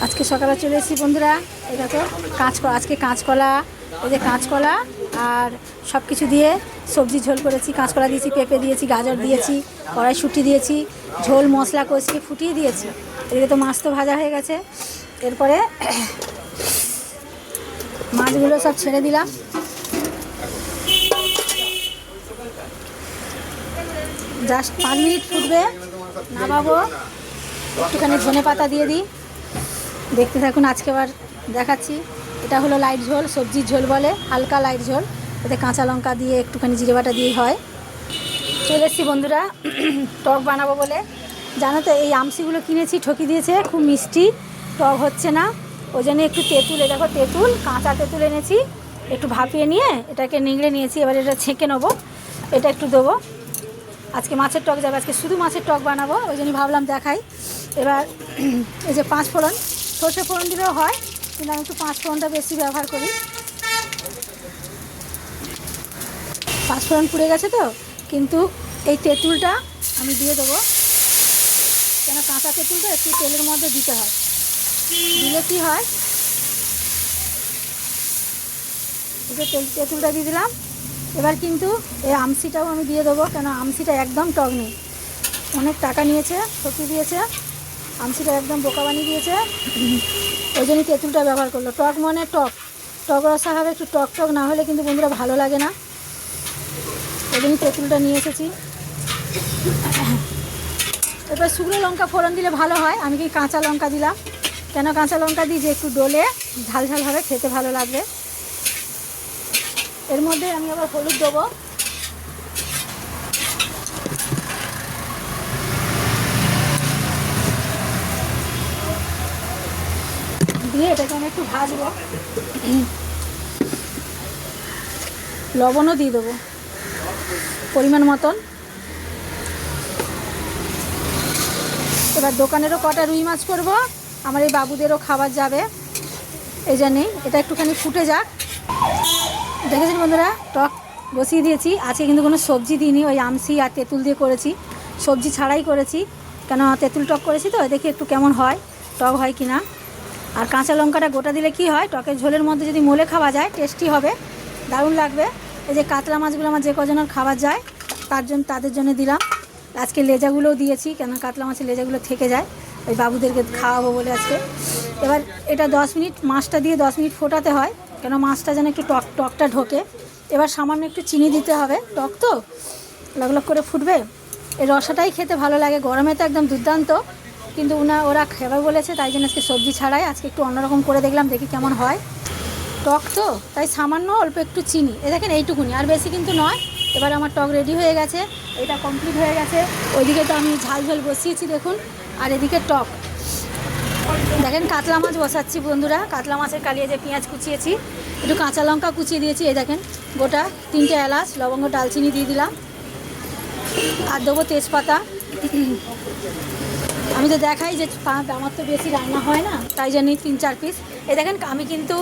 আজকে সকালে চলে এসেছি বন্ধুরা। এই দেখো আজকে কাঁচকলা, এই যে কাঁচকলা আর সব কিছু দিয়ে সবজি ঝোল করেছি। কাঁচকলা দিয়েছি, পেঁপে দিয়েছি, গাজর দিয়েছি, কড়াইশুঁটি দিয়েছি, ঝোল মশলা কষিয়ে ফুটিয়ে দিয়েছি। এদিকে তো মাছ তো ভাজা হয়ে গেছে। এরপরে মাছগুলো সব ছেড়ে দিলাম। জাস্ট 5 মিনিট ফুটবে, নামাবো। একটুখানি ধনে পাতা দিয়ে দিই। দেখতে থাকুন, আজকে আবার দেখাচ্ছি। এটা হলো লাইট ঝোল, সবজির ঝোল বলে, হালকা লাইট ঝোল। এতে কাঁচা লঙ্কা দিয়ে একটুখানি জিরে বাটা দিয়েই হয়। চলে এসেছি বন্ধুরা টক বানাবো বলে। জানো তো এই আমসিগুলো কিনেছি, ঠকি দিয়েছে, খুব মিষ্টি, টক হচ্ছে না। ওই জন্য একটু তেঁতুল, এ দেখো তেঁতুল, কাঁচা তেঁতুল এনেছি, একটু ভাপিয়ে নিয়ে এটাকে নিংড়ে নিয়েছি। এবার এটা ছেঁকে নেবো, এটা একটু দেবো। আজকে মাছের টক যাবে, আজকে শুধু মাছের টক বানাবো, ওই জন্যই ভাবলাম দেখাই। এবার এই যে 5 ফোড়ন, সর্ষে ফোড়ন দিলেও হয়, কিন্তু আমি একটু 5 ফোড়নটা বেশি ব্যবহার করি। 5 ফোড়ন পুড়ে গেছে তো, কিন্তু এই তেঁতুলটা আমি দিয়ে দেবো, কেন কাঁচা তেঁতুলটা একটু তেলের মধ্যে দিতে হয়। দিলে কী হয়, এই যে তেঁতুলটা দিয়ে দিলাম। এবার কিন্তু এই আমসিটাও আমি দিয়ে দেবো, কেন আমসিটা একদম টক নেই, অনেক টাকা নিয়েছে, ঠকি দিয়েছে, আমসিটা একদম বোকা বানিয়ে দিয়েছে। ওই জন্যই তেঁতুলটা ব্যবহার করলো। টক মানে টক, টক রসা হবে, একটু টক টক না হলে কিন্তু বন্ধুরা ভালো লাগে না। ওই জন্যই তেঁতুলটা নিয়ে এসেছি। এবার শুকনো লঙ্কা ফোড়ন দিলে ভালো হয়, আমি কি কাঁচা লঙ্কা দিলাম। কেন কাঁচা লঙ্কা দিই, যে একটু ডলে ঝাল ঝাল হবে, খেতে ভালো লাগবে। এর মধ্যে আমি আবার হলুদ দেবো। দিয়ে এটাকে আমি একটু ভাজবো। লবণও দিয়ে দেবো পরিমাণ মতন। এবার দোকানেরও কটা রুই মাছ করব, আমার এই বাবুদেরও খাবার যাবে, এই জন্যেই এটা একটুখানি ফুটে যাক। দেখেছেন বন্ধুরা, টক বসিয়ে দিয়েছি। আজকে কিন্তু কোনো সবজি দিইনি, ওই আমসি আর তেঁতুল দিয়ে করেছি, সবজি ছাড়াই করেছি। কেন তেঁতুল টক করেছি তো, দেখি একটু কেমন হয়, টক হয় কি না। আর কাঁচা লঙ্কাটা গোটা দিলে কি হয়, টকের ঝোলের মধ্যে যদি মলে খাওয়া যায়, টেস্টি হবে, দারুণ লাগবে। এই যে কাতলা মাছগুলো আমার যে কজনের খাবার যায়, তাদের জন্য দিলাম। আজকে লেজাগুলোও দিয়েছি, কেন কাতলা মাছের লেজাগুলো থেকে যায়, ওই বাবুদেরকে খাওয়াবো বলে আজকে। এবার এটা 10 মিনিট, মাছটা দিয়ে 10 মিনিট ফোটাতে হয়, কেন মাছটা যেন একটু টকটা ঢোকে। এবার সামান্য একটু চিনি দিতে হবে, টক তো লগ লগ করে ফুটবে। এই রসাটাই খেতে ভালো লাগে, গরমে তো একদম দুর্দান্ত, কিন্তু ওরা খাবে বলেছে, তাই জন্য আজকে সবজি ছাড়াই, আজকে একটু অন্যরকম করে দেখলাম, দেখি কেমন হয়। টক তো তাই সামান্য অল্প একটু চিনি, এ দেখেন এইটুকুনি, আর বেশি কিন্তু নয়। এবার আমার টক রেডি হয়ে গেছে, এটা কমপ্লিট হয়ে গেছে। ওইদিকে তো আমি ঝাল ঝাল বসিয়েছি দেখুন, আর এদিকে টক। দেখেন কাতলা মাছ বসাচ্ছি বন্ধুরা, কাতলা মাছের কালিয়ে যে পেঁয়াজ কুচিয়েছি, একটু কাঁচা লঙ্কা কুচিয়ে দিয়েছি, এই দেখেন গোটা 3টে এলাচ, লবঙ্গ, ডালচিনি দিয়ে দিলাম, আর দেবো তেজপাতা। আমি তো দেখাই যে আমার তো বেশি রান্না হয় না, তাই জন্যই 3-4 পিস। এই দেখেন আমি কিন্তু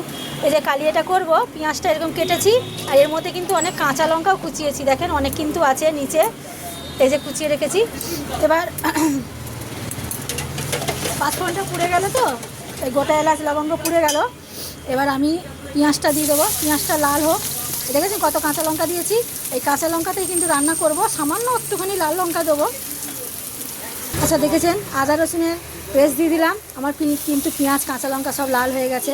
এই যে কালিয়াটা করব, পেঁয়াজটা এরকম কেটেছি, আর এর মধ্যে কিন্তু অনেক কাঁচা লঙ্কাও কুচিয়েছি, দেখেন অনেক কিন্তু আছে নিচে, এই যে কুচিয়ে রেখেছি। এবার 5 ফোড়নটা পুড়ে গেল তো, এই গোটা এলাচ লবঙ্গ পুড়ে গেল। এবার আমি পেঁয়াজটা দিয়ে দেবো, পেঁয়াজটা লাল হোক। দেখেছেন কত কাঁচা লঙ্কা দিয়েছি, এই কাঁচা লঙ্কাতেই কিন্তু রান্না করব, সামান্য একটুখানি লাল লঙ্কা দেবো। আচ্ছা দেখেছেন আদা রসুনের পেস্ট দিয়ে দিলাম, আমার কিন্তু পেঁয়াজ কাঁচা লঙ্কা সব লাল হয়ে গেছে।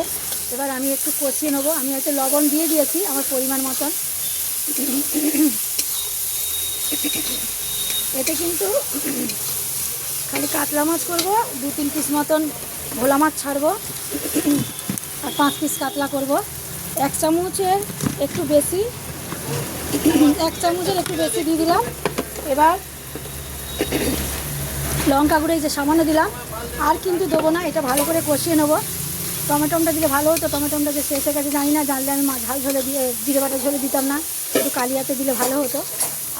এবার আমি একটু কষিয়ে নেবো, আমি হয়তো লবণ দিয়ে দিয়েছি আমার পরিমাণ মতন। এতে কিন্তু খালি কাতলা মাছ করবো, 2-3 পিস মতন ভোলা মাছ ছাড়বো, আর 5 পিস কাতলা করব। 1 চামচের একটু বেশি, 1 চামচের একটু বেশি দিয়ে দিলাম। এবার লঙ্কা গুঁড়ো এই যে সামান্য দিলাম, আর কিন্তু দেবো না, এটা ভালো করে কষিয়ে নেবো। টমেটোটা দিলে ভালো হতো, টমেটোটা যে শেষে গেছে জানি না, জানলে আমি ঝাল ঝোলে দিয়ে জিরে বাটা ঝোলে দিতাম না, একটু কালিয়াতে দিলে ভালো হতো।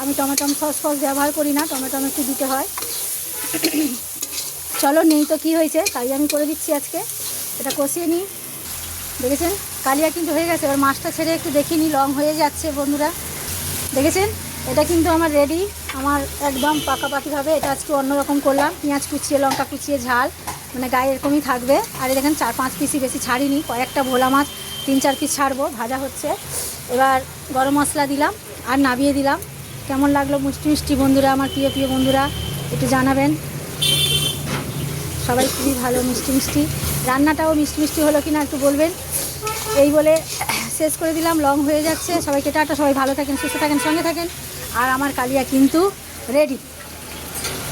আমি টমেটো সস ব্যবহার করি না, টমেটো একটু দিতে হয়। চলো নেই তো কী হয়েছে, তাই আমি করে দিচ্ছি আজকে। এটা কষিয়ে নিই। দেখেছেন কালিয়া কিন্তু হয়ে গেছে, এবার মাছটা ছেড়ে একটু দেখিনি, লং হয়ে যাচ্ছে বন্ধুরা। দেখেছেন এটা কিন্তু আমার রেডি, আমার একদম পাকাপাকিভাবে। এটা আজকে অন্যরকম করলাম, পেঁয়াজ কুচিয়ে, লঙ্কা কুচিয়ে, ঝাল মানে গায়ে এরকমই থাকবে। আর এই দেখেন 4-5 পিসই, বেশি ছাড়িনি, কয়েকটা ভোলা মাছ 3-4 পিস ছাড়বো, ভাজা হচ্ছে। এবার গরম মশলা দিলাম আর নামিয়ে দিলাম। কেমন লাগলো মিষ্টি মিষ্টি বন্ধুরা, আমার প্রিয় প্রিয় বন্ধুরা, একটু জানাবেন। সবাই খুবই ভালো মিষ্টি মিষ্টি, রান্নাটাও মিষ্টি মিষ্টি হলো কিনা একটু বলবেন। এই বলে শেষ করে দিলাম, লং হয়ে যাচ্ছে। সবাইকে টাটা, সবাই ভালো থাকেন, সুস্থ থাকেন, সঙ্গে থাকেন। আর আমার কালিয়া কিন্তু রেডি।